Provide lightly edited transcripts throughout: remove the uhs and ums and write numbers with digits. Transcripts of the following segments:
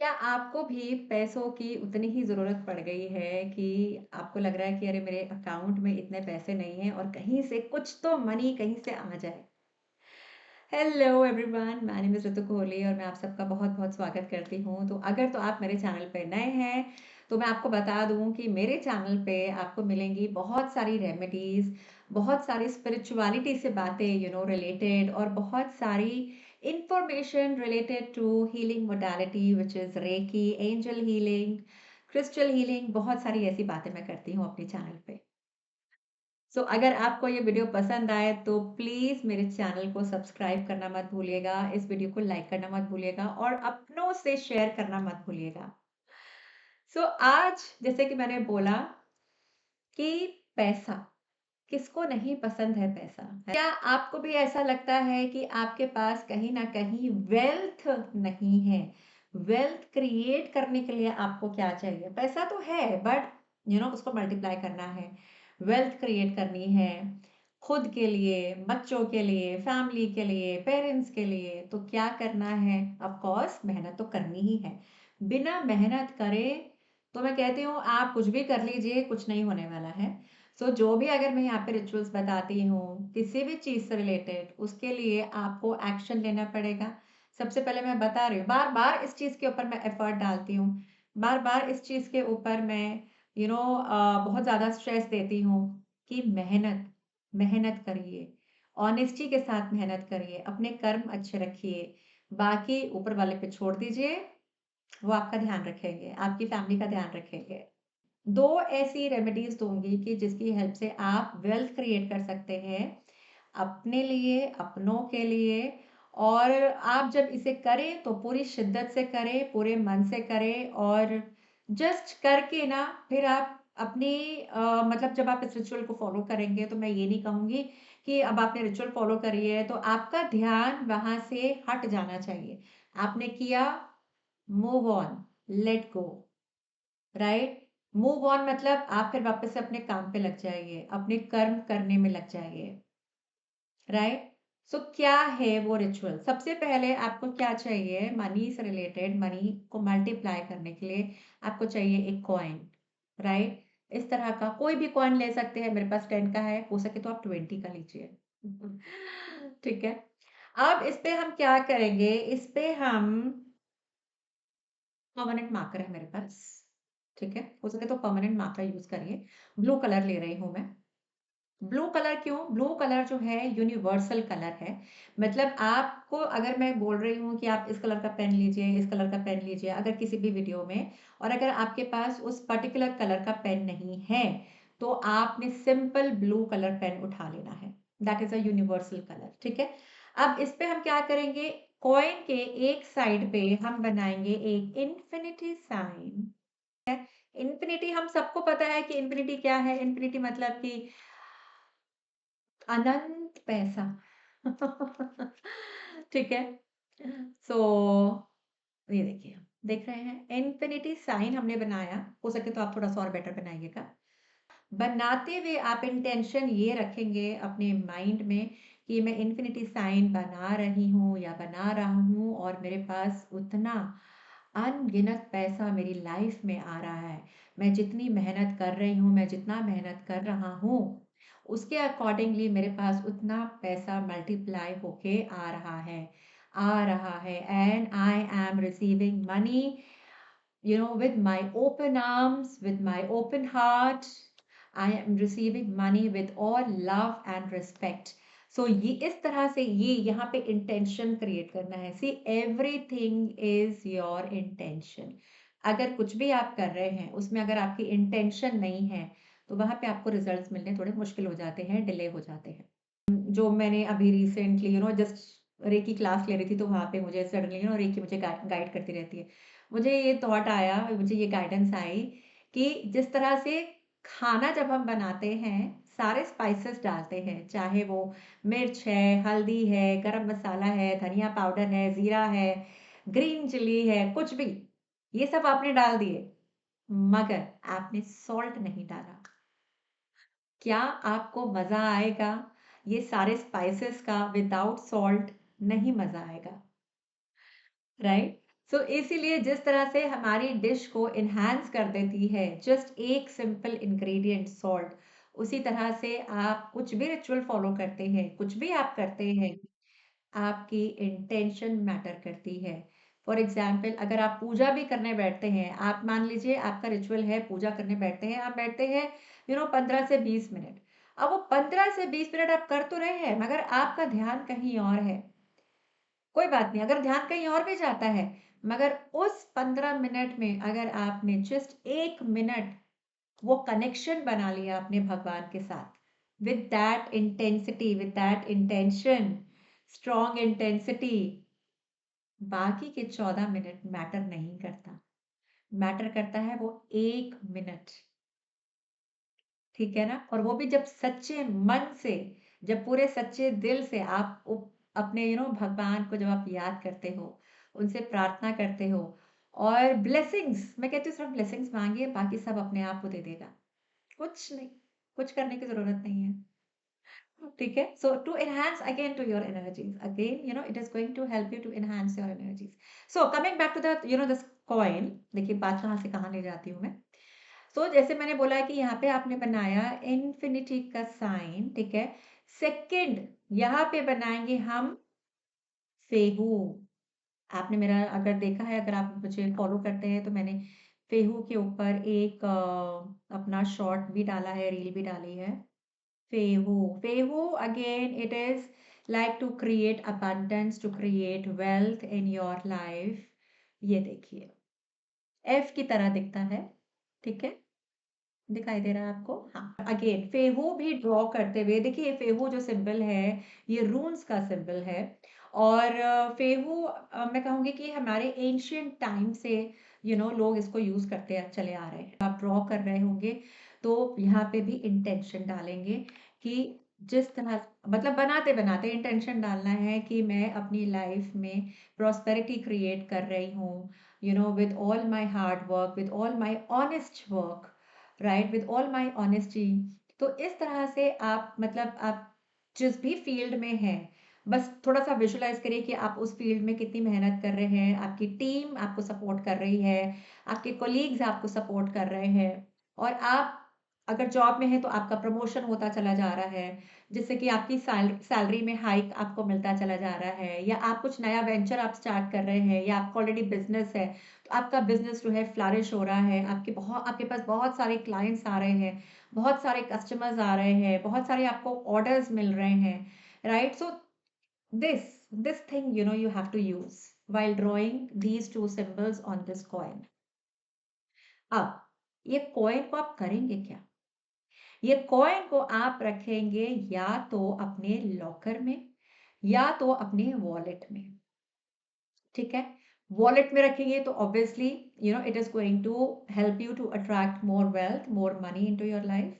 क्या आपको भी पैसों की उतनी ही ज़रूरत पड़ गई है कि आपको लग रहा है कि अरे मेरे अकाउंट में इतने पैसे नहीं हैं और कहीं से कुछ तो मनी कहीं से आ जाए? Hello everyone, my name is Ritu Kohli और मैं आप सबका बहुत-बहुत स्वागत करती हूँ। तो अगर तो आप मेरे चैनल पे नए हैं, तो मैं आपको बता दूँ कि मेरे चैनल पे आपको मिलेंगी बहुत सारी रेमेडीज़, बहुत सारी स्पिरिचुअलिटी से बातें रिलेटेड और बहुत सारी information related to healing modality which is reiki, angel healing, crystal healing, बहुत सारी ऐसी बातें मैं करती हूँ अपने चैनल पे। अगर आपको ये वीडियो पसंद आए तो प्लीज़ मेरे चैनल को सब्सक्राइब करना मत भूलिएगा, इस वीडियो को लाइक करना मत भूलिएगा और अपनों से शेयर करना मत भूलिएगा। आज जैसे कि मैंने बोला कि पैसा, किसको नहीं पसंद है पैसा? क्या आपको भी ऐसा लगता है कि आपके पास कहीं न कहीं वेल्थ नहीं है? वेल्थ क्रिएट करने के लिए आपको क्या चाहिए? पैसा तो है बट उसको मल्टीप्लाई करना है, वेल्थ क्रिएट करनी है, खुद के लिए, बच्चों के लिए, फैमिली के लिए, पेरेंट्स के लिए, तो क्या करना है? ऑफ कोर्स मेहनत तो करनी ही है। बिना मेहनत करे तो मैं कहती हूँ आप कुछ भी कर लीजिए, कुछ नहीं होने वाला है। जो भी अगर मैं यहाँ पे रिचुअल्स बताती हूँ, किसी भी चीज़ से रिलेटेड, उसके लिए आपको एक्शन लेना पड़ेगा। सबसे पहले मैं बता रही हूँ, बार-बार इस चीज़ के ऊपर मैं एफर्ट डालती हूँ। बार-बार इस चीज़ के ऊपर मैं बहुत ज़्यादा स्ट्रेस देती हूँ कि मेहनत, मेहनत करिए, ऑनेस्टी के साथ मेहनत करिए, अपने कर्म अच्छे रखिए, बाकी ऊपर वाले पे छोड़ दीजिए, वो आपका ध्यान रखेंगे, आपकी फैमिली का ध्यान रखेंगे। 2 ऐसी रेमेडीज़ दूँगी कि जिसकी हेल्प से आप वेल्थ क्रिएट कर सकते हैं, अपने लिए, अपनों के लिए और आप जब इसे करें तो पूरी शिद्दत से करें, पूरे मन से करें और जस्ट करके ना फिर आप अपनी मतलब जब आप इस रिचुअल को फ़ॉलो करेंगे तो मैं ये नहीं कहूँगी कि अब आपने रिचुअल फ़ॉलो करी है तो आपका ध्यान वहाँ से हट जाना चाहिए। आपने किया, move on, let go. Right? Move on मतलब आप फिर वापस से अपने काम पे लग जाइए, अपने कर्म करने में लग जाइए, राइट? क्या है वो रिचुअल? सबसे पहले आपको क्या चाहिए मनी से रिलेटेड, मनी को मल्टीप्लाई करने के लिए आपको चाहिए एक कॉइन, राइट? इस तरह का कोई भी कॉइन ले सकते हैं, मेरे पास 10 का है, हो सके तो आप 20 का लीजिए। ठीक है? अब इस पे हम क्या करेंगे, इस पे हम परमानेंट मार्कर है मेरे पास, ठीक है? हो सके तो परमानेंट मार्कर यूज़ करिए। ब्लू कलर ले रही हूँ मैं। ब्लू कलर क्यों? ब्लू कलर जो है यूनिवर्सल कलर है। मतलब आपको अगर मैं बोल रही हूँ कि आप इस कलर का पेन लीजिए, इस कलर का पेन लीजिए, अगर किसी भी वीडियो में और अगर आपके पास उस पर्टिकुलर कलर का पेन नहीं है, तो आपने सिंपल ब्लू कलर पेन उठा लेना है। That is a universal colour, ठीक है? अब इस पे हम क्या करेंगे, कॉइन के एक साइड पे हम बनाएँगे एक इन्फिनिटी साइन। इन्फिनिटी हम सबको पता है कि इन्फिनिटी क्या है? इन्फिनिटी मतलब कि अनंत पैसा। ठीक है? सो ये देखिए, देख रहे हैं? इन्फिनिटी साइन हमने बनाया, हो सके तो आप थोड़ा-सा और बेटर बनाइएगा। बनाते हुए आप इंटेंशन ये रखेंगे अपने माइंड में कि मैं इन्फिनिटी साइन बना रही हूँ या बना रहा हूँ और मेरे पास उतना अनगिनत पैसा मेरी लाइफ में आ रहा है। मैं जितनी मेहनत कर रही हूँ, मैं जितना मेहनत कर रहा हूँ, उसके अकॉर्डिंगली मेरे पास उतना पैसा मल्टीप्लाई होके आ रहा है and I am receiving money with my open arms, with my open heart. I am receiving money with all love and respect. ये इस तरह से ये यहाँ पे इंटेंशन क्रिएट करना है। See everything is your intention. अगर कुछ भी आप कर रहे हैं उसमें अगर आपकी इंटेंशन नहीं है तो वहां पे आपको रिजल्ट्स मिलने थोड़े मुश्किल हो जाते हैं, डिले हो जाते हैं। जो मैंने अभी रिसेंटली जस्ट रेकी क्लास ले रही थी तो वहाँ पे मुझे सडनली रेकी मुझे गाइड करती रहती है। मुझे ये थॉट आया, मुझे ये गाइडेंस आई कि जिस तरह से खाना जब हम बनाते हैं, सारे स्पाइसेस डालते हैं, चाहे वो मिर्च है, हल्दी है, गरम मसाला है, धनिया पाउडर है, ज़ीरा है, ग्रीन चिली है, कुछ भी, ये सब आपने डाल दिए, मगर आपने सॉल्ट नहीं डाला। क्या आपको मज़ा आएगा? ये सारे स्पाइसेस का विदाउट सॉल्ट नहीं मज़ा आएगा, राइट? इसीलिए जिस तरह से हमारी डिश को इन्हांस कर देती है जस्ट एक सिंपल इंग्रेडिएंट सॉल्ट, उसी तरह से आप कुछ भी रिचुअल फॉलो करते हैं, कुछ भी आप करते हैं, आपकी इंटेंशन मैटर करती है। फॉर एग्जाम्पल अगर आप पूजा भी करने बैठते हैं, आप मान लीजिए आपका रिचुअल है पूजा करने बैठते हैं, आप बैठते हैं 15 से 20 मिनट। अब वो 15 से 20 मिनट आप कर तो रहे हैं मगर आपका ध्यान कहीं और है। कोई बात नहीं अगर ध्यान कहीं और भी जाता है, मगर उस 15 मिनट में अगर आपने जस्ट 1 मिनट वो कनेक्शन बना लिया अपने भगवान के साथ, with that intensity, with that intention, strong intensity, बाकी के 14 मिनट मैटर नहीं करता। मैटर करता है वो 1 मिनट। ठीक है ना? और वो भी जब सच्चे मन से, जब पूरे सच्चे दिल से आप अपने भगवान को जब आप याद करते हो, उनसे प्रार्थना करते हो, और ब्लेसिंग्स, मैं कहती हूँ सिर्फ ब्लेसिंग्स मांगिए, बाकी सब अपने आप वो दे देगा। कुछ नहीं, कुछ करने की जरूरत नहीं है। ठीक है? So to enhance again to your energies, again it is going to help you to enhance your energies. So coming back to the this coin, देखिए बात कहाँ से कहाँ ले जाती हूँ मैं। जैसे मैंने बोला कि यहाँ पे आपने बनाया इन्फिनिटी का साइन, ठीक है। सेकंड यहाँ पे बनाएंगे हम फेहू। आपने मेरा अगर देखा है, अगर आप मुझे फॉलो करते हैं, तो मैंने फेहू के ऊपर एक अपना शॉर्ट भी डाला है, रील भी डाली है। Fehu, fehu again it is like to create abundance, to create wealth in your life. ये देखिए एफ की तरह दिखता है, ठीक है, दिखाई दे रहा है आपको? हाँ, अगेन फेहू भी ड्रॉ करते हुए देखिए, फेहू जो सिंबल है ये रून्स का सिंबल है। और फेहू मैं कहूंगी कि हमारे एंशियंट टाइम से लोग इसको यूज करते चले आ रहे हैं। आप ड्रॉ कर रहे होंगे तो यहाँ पे भी इंटेंशन डालेंगे कि जिस तरह, मतलब बनाते बनाते इंटेंशन डालना है कि मैं अपनी लाइफ में प्रॉस्पेरिटी क्रिएट कर रही हूँ, with all my hard work, with all my honest work, right, with all my honesty. तो इस तरह से आप, मतलब आप जिस भी फील्ड में हैं, बस थोड़ा सा विजुलाइज करिए कि आप उस फील्ड में कितनी मेहनत कर रहे हैं, आपकी टीम आपको सपोर्ट कर रही है, आपके कोलीग्स आपको सपोर्ट कर रहे हैं, और आप अगर जॉब में है तो आपका प्रमोशन होता चला जा रहा है, जिससे कि आपकी सैलरी में हाइक आपको मिलता चला जा रहा है, या आप कुछ नया वेंचर आप स्टार्ट कर रहे हैं, या आपका ऑलरेडी बिजनेस है तो आपका बिजनेस जो है फ्लरिश हो रहा है, आपके पास बहुत सारे क्लाइंट्स आ रहे हैं, बहुत सारे कस्टमर्स आ रहे हैं, बहुत सारे आपको ऑर्डर्स मिल रहे हैं, right. So this this thing you have to use while drawing these two symbols on this coin. अब ये कॉइन को आप करेंगे क्या? ये कॉइन को आप रखेंगे या तो अपने लॉकर में या तो अपने वॉलेट में, ठीक है। वॉलेट में रखेंगे तो obviously it is going to help you to attract more wealth, more money into your life,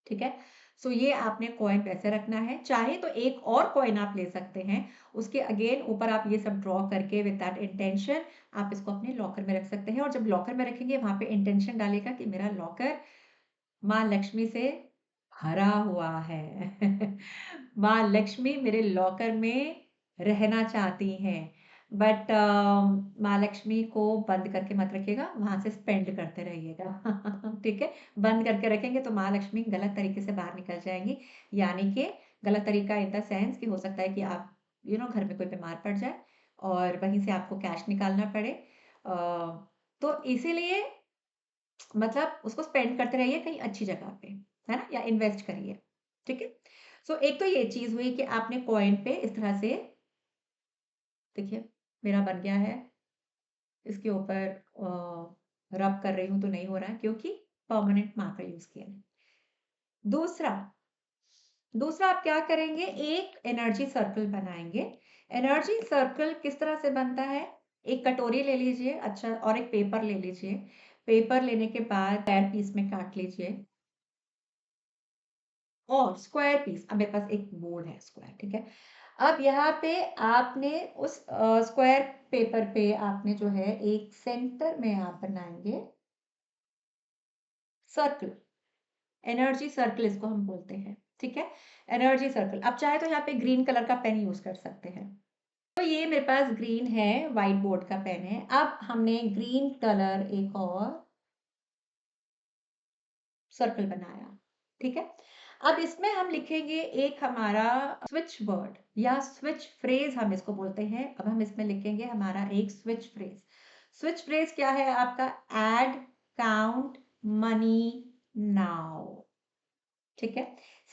ठीक है। ये आपने कॉइन पैसे रखना है, चाहे तो एक और कॉइन आप ले सकते हैं, उसके अगेन ऊपर आप ये सब ड्रॉ करके विद दैट इंटेंशन आप इसको अपने लॉकर में रख सकते हैं। और जब लॉकर में रखेंगे वहां पे इंटेंशन डालेगा कि मेरा लॉकर माँ लक्ष्मी से भरा हुआ है। माँ लक्ष्मी मेरे लॉकर में रहना चाहती हैं, बट माँ लक्ष्मी को बंद करके मत रखिएगा, वहां से स्पेंड करते रहिएगा। ठीक है, बंद करके रखेंगे तो माँ लक्ष्मी गलत तरीके से बाहर निकल जाएंगी, यानी कि गलत तरीका इन द सेंस कि हो सकता है कि आप घर में कोई बीमार पड़ जाए और वहीं से आपको कैश निकालना पड़े। तो इसीलिए मतलब उसको स्पेंड करते रहिए कहीं अच्छी जगह पे, है ना, या इन्वेस्ट करिए, ठीक है। एक तो ये चीज हुई कि आपने कॉइन पे इस तरह से, देखिए मेरा बन गया है, इसके ऊपर रब कर रही हूं तो नहीं हो रहा है क्योंकि परमानेंट मार्कर यूज किया है। दूसरा दूसरा आप क्या करेंगे, एक एनर्जी सर्कल बनाएंगे। एनर्जी सर्कल किस तरह से बनता है, एक कटोरी ले लीजिए, अच्छा, और एक पेपर ले लीजिए। पेपर लेने के बाद पैर पीस में काट लीजिए, और स्क्वायर पीस, अब मेरे पास एक बोर्ड है स्क्वायर, ठीक है। अब यहाँ पे आपने उस स्क्वायर पेपर पे आपने जो है एक सेंटर में आप बनाएंगे सर्कल, एनर्जी सर्कल इसको हम बोलते हैं, ठीक है। एनर्जी सर्कल, आप चाहे तो यहाँ पे ग्रीन कलर का पेन यूज कर सकते हैं, तो ये मेरे पास ग्रीन है, व्हाइट बोर्ड का पेन है। अब हमने ग्रीन कलर एक और सर्कल बनाया, ठीक है। अब इसमें हम लिखेंगे एक हमारा स्विच वर्ड या स्विच फ्रेज हम इसको बोलते हैं। अब हम इसमें लिखेंगे हमारा एक स्विच फ्रेज। स्विच फ्रेज क्या है आपका? एड काउंट मनी नाउ, ठीक है।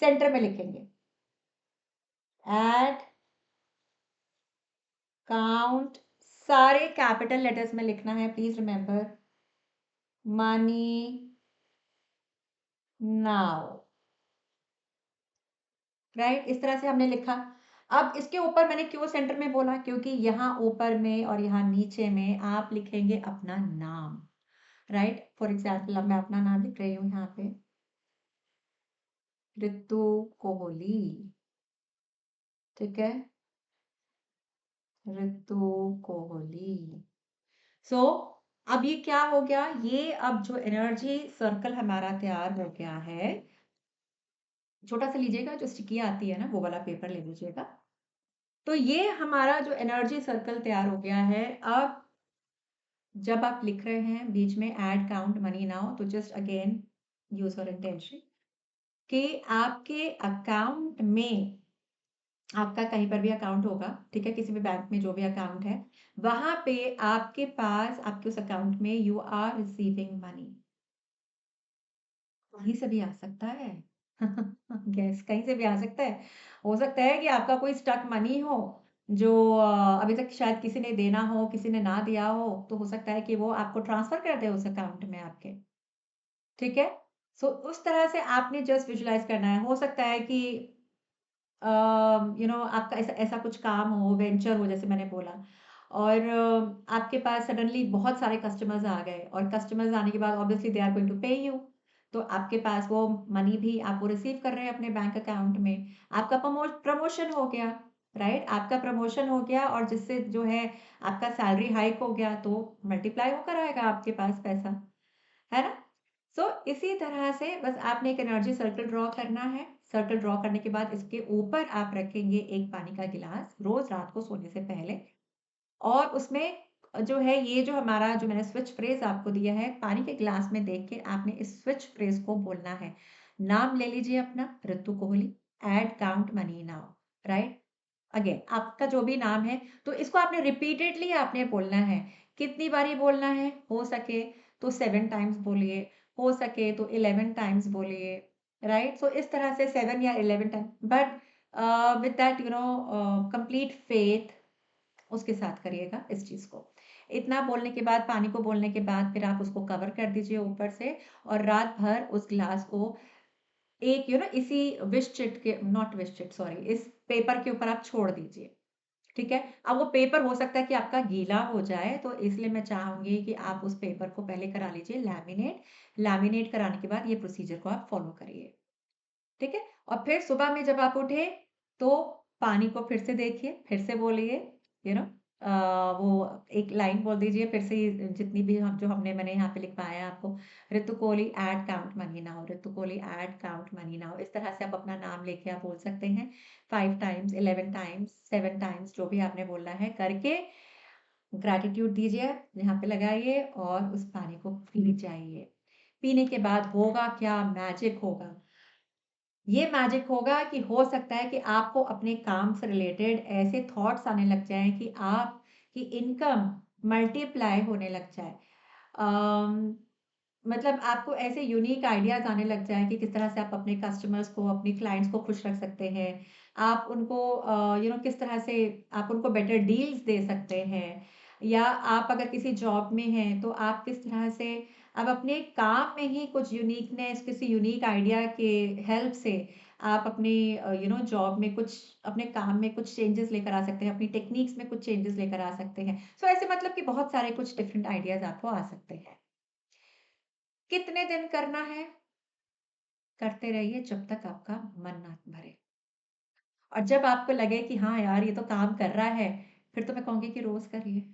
सेंटर में लिखेंगे एड काउंट, सारे कैपिटल लेटर्स में लिखना है, please remember, money now, right. इस तरह से हमने लिखा। अब इसके ऊपर मैंने क्यों सेंटर में बोला? क्योंकि यहाँ ऊपर में और यहाँ नीचे में आप लिखेंगे अपना नाम, राइट। फॉर एग्जाम्पल अब मैं अपना नाम लिख रही हूँ यहाँ पे, ऋतु कोहली, ठीक है, ऋतु कोहली। सो अब ये क्या हो गया? ये अब जो एनर्जी सर्कल हमारा तैयार हो गया है, छोटा सा लीजिएगा, जो स्टिकी आती है ना वो वाला पेपर ले लीजिएगा। तो ये हमारा जो एनर्जी सर्कल तैयार हो गया है। अब जब आप लिख रहे हैं बीच में ऐड काउंट मनी नाउ, तो just again use your intention कि आपके अकाउंट में, आपका कहीं पर भी अकाउंट होगा, ठीक है, किसी भी बैंक में जो भी अकाउंट है, वहां पे आपके पास, आपके उस अकाउंट में यू आर रिसीविंग मनी। कहीं से भी आ सकता है। गैस, कहीं से भी आ सकता है। हो सकता है कि आपका कोई स्टक मनी हो, जो अभी तक शायद किसी ने देना हो, किसी ने ना दिया हो, तो हो सकता है कि वो आपको ट्रांसफर कर दे उस अकाउंट में आपके, ठीक है। सो उस तरह से आपने जस्ट विजुलाइज करना है। हो सकता है कि आपका ऐसा ऐसा कुछ काम हो, वेंचर हो, जैसे मैंने बोला, और आपके पास सडनली बहुत सारे कस्टमर्स आ गए, और कस्टमर्स आने के बाद obviously they are going to pay you. तो आपके पास वो मनी भी आप वो रिसीव कर रहे हैं अपने बैंक अकाउंट में। आपका प्रमोशन हो गया, राइट, आपका प्रमोशन हो गया, और जिससे जो है आपका सैलरी हाइक हो गया, तो मल्टीप्लाई होकर आएगा आपके पास पैसा, है ना। सो इसी तरह से बस आपने एक एनर्जी सर्कल ड्रॉ करना है। सर्कल ड्रॉ करने के बाद इसके ऊपर आप रखेंगे एक पानी का गिलास रोज रात को सोने से पहले, और उसमें जो है ये जो हमारा, जो मैंने स्विच फ्रेज आपको दिया है, पानी के गिलास में देख के आपने इस स्विच फ्रेज को बोलना है। नाम ले लीजिए अपना, Ritu Kohli, add count money now, right. Again आपका जो भी नाम है, तो इसको आपने रिपीटेडली आपने बोलना है। कितनी बारी बोलना है? हो सके तो 7 टाइम्स बोलिए, हो सके तो 11 टाइम्स बोलिए, राइट। सो इस तरह से 7 या 11 time, but with that complete faith उसके साथ करिएगा इस चीज को। इतना बोलने के बाद, पानी को बोलने के बाद, फिर आप उसको कवर कर दीजिए ऊपर से, और रात भर उस ग्लास को एक इसी विश चिट के, नॉट विश चिट, सॉरी, इस पेपर के ऊपर आप छोड़ दीजिए, ठीक है। अब वो पेपर हो सकता है कि आपका गीला हो जाए, तो इसलिए मैं चाहूंगी कि आप उस पेपर को पहले करा लीजिए लैमिनेट। लैमिनेट कराने के बाद ये प्रोसीजर को आप फॉलो करिए, ठीक है। और फिर सुबह में जब आप उठे, तो पानी को फिर से देखिए, फिर से बोलिए, यू नो वो एक लाइन बोल दीजिए फिर से, जितनी भी हम, जो हमने, मैंने यहाँ पे लिखवाया है आपको, Ritu Kohli add count money now, Ritu Kohli add count money now. इस तरह से आप अपना नाम लेके आप बोल सकते हैं 5 टाइम्स, 11 टाइम्स, 7 टाइम्स, जो भी आपने बोलना है करके ग्रैटिट्यूड दीजिए, यहाँ पे लगाइए, और उस पानी को पी जाइए। पीने के बाद होगा क्या? मैजिक होगा। ये मैजिक होगा कि हो सकता है कि आपको अपने काम से रिलेटेड ऐसे थॉट्स आने लग जाएं कि आपकी इनकम मल्टीप्लाई होने लग जाए। अम, मतलब आपको ऐसे यूनिक आइडियाज आने लग जाए कि किस तरह से आप अपने कस्टमर्स को, अपने क्लाइंट्स को खुश रख सकते हैं। आप उनको किस तरह से आप उनको बेटर डील्स दे सकते हैं, या आप अगर किसी जॉब में हैं तो आप किस तरह से अब अपने काम में ही कुछ यूनिकनेस, किसी यूनिक आइडिया के हेल्प से आप अपने जॉब में कुछ, अपने काम में कुछ चेंजेस लेकर आ सकते हैं, अपनी टेक्निक्स में कुछ चेंजेस लेकर आ सकते हैं। सो ऐसे मतलब कि बहुत सारे कुछ डिफरेंट आइडियाज आपको आ सकते हैं। कितने दिन करना है? करते रहिए जब तक आपका मन ना भरे। और जब आपको लगे कि हाँ यार ये तो काम कर रहा है, फिर तो मैं कहूँगी कि रोज करिए।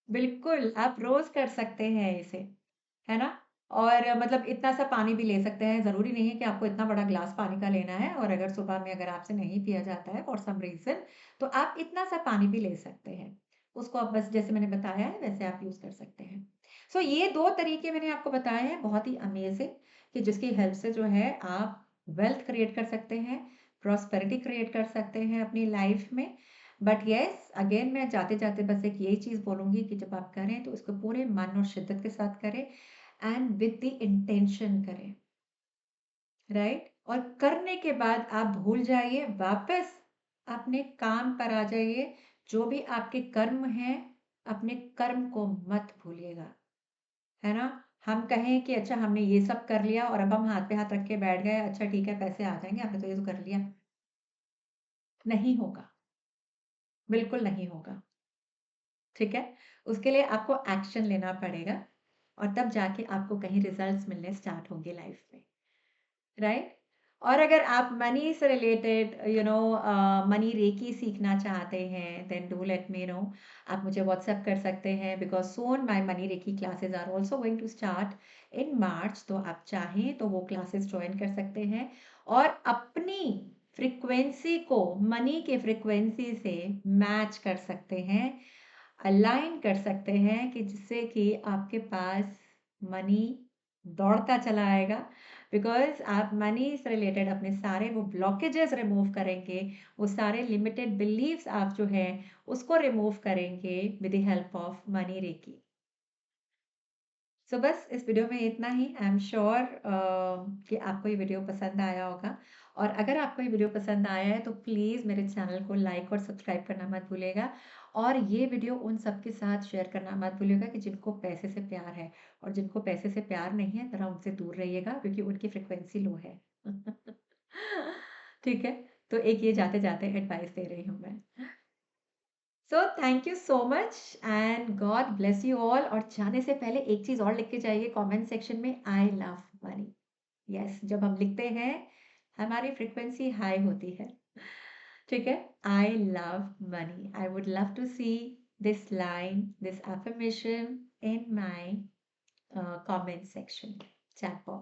बिल्कुल, आप रोज कर सकते हैं इसे, है ना? और मतलब इतना सा पानी भी ले सकते हैं, ज़रूरी नहीं है कि आपको इतना बड़ा ग्लास पानी का लेना है और अगर सुबह में अगर आपसे नहीं पिया जाता है फॉर सम रीज़न, तो आप इतना सा पानी भी ले सकते हैं। उसको आप बस जैसे मैंने बताया है, वैसे आप यूज़ कर सकते हैं। सो ये 2 तरीके मैंने आपको बताए हैं, बहुत ही अमेज़िंग कि जिसकी हेल्प से जो है आप वेल्थ क्रिएट कर सकते हैं, प्रॉस्पेरिटी क्रिएट कर सकते हैं अपनी लाइफ़ में। बट येस, अगेन मैं जाते-जाते बस एक यही चीज़ बोलूँगी कि जब आप करें, तो इसको पूरे मन और शिद्दत के साथ करें एंड विद द इंटेंशन करें, राइट? और करने के बाद आप भूल जाइए, वापस अपने काम पर आ जाइए। जो भी आपके कर्म हैं, अपने कर्म को मत भूलिएगा, है ना? हम कहें कि अच्छा हमने ये सब कर लिया और अब हम हाथ पे हाथ रख के बैठ गए, अच्छा ठीक है पैसे आ जाएँगे, आपने तो ये तो कर लिया। नहीं होगा, बिल्कुल नहीं होगा, ठीक है? उसके लिए आपको एक्शन लेना पड़ेगा और तब जाके आपको कहीं रिजल्ट्स मिलने स्टार्ट होंगे लाइफ में। राइट? और अगर आप मनी से रिलेटेड मनी रेकी सीखना चाहते हैं then do let me know. आप मुझे व्हाट्सएप कर सकते हैं because soon my money reiki classes are also going to start in March, तो आप चाहें तो वो क्लासेस ज्वाइन कर सकते हैं और अपनी फ्रीक्वेंसी को मनी के फ्रीक्वेंसी से मैच कर सकते हैं, अलाइन कर सकते हैं कि जिससे कि आपके पास मनी दौड़ता चला आएगा। बिकॉज़ आप मनी से रिलेटेड अपने सारे वो ब्लॉकेजेस रिमूव करेंगे, वो सारे लिमिटेड बिलीफ्स आप जो है उसको रिमूव करेंगे with the help of money reiki. So बस इस वीडियो में इतना ही। आई एम श्योर कि आपको ये वीडियो पसंद आया होगा और अगर आपको ये वीडियो पसंद आया है तो प्लीज़ मेरे चैनल को लाइक और सब्सक्राइब करना मत भूलिएगा और ये वीडियो उन सबके साथ शेयर करना मत भूलिएगा कि जिनको पैसे से प्यार है, और जिनको पैसे से प्यार नहीं है ज़रा उनसे दूर रहिएगा क्योंकि उनकी फ्रिक्वेंसी लो है। ठीक है? तो एक ये जाते-जाते एडवाइस दे रही हूँ मैं। So thank you so much and God bless you all. और जाने से पहले एक चीज और लिख के जाइए कमेंट सेक्शन में, आई लव मनी। यस, जब हम लिखते हैं हमारी फ्रीक्वेंसी हाई होती है। ठीक है? I love money. I would love to see this line, this affirmation in my comment section, chat box.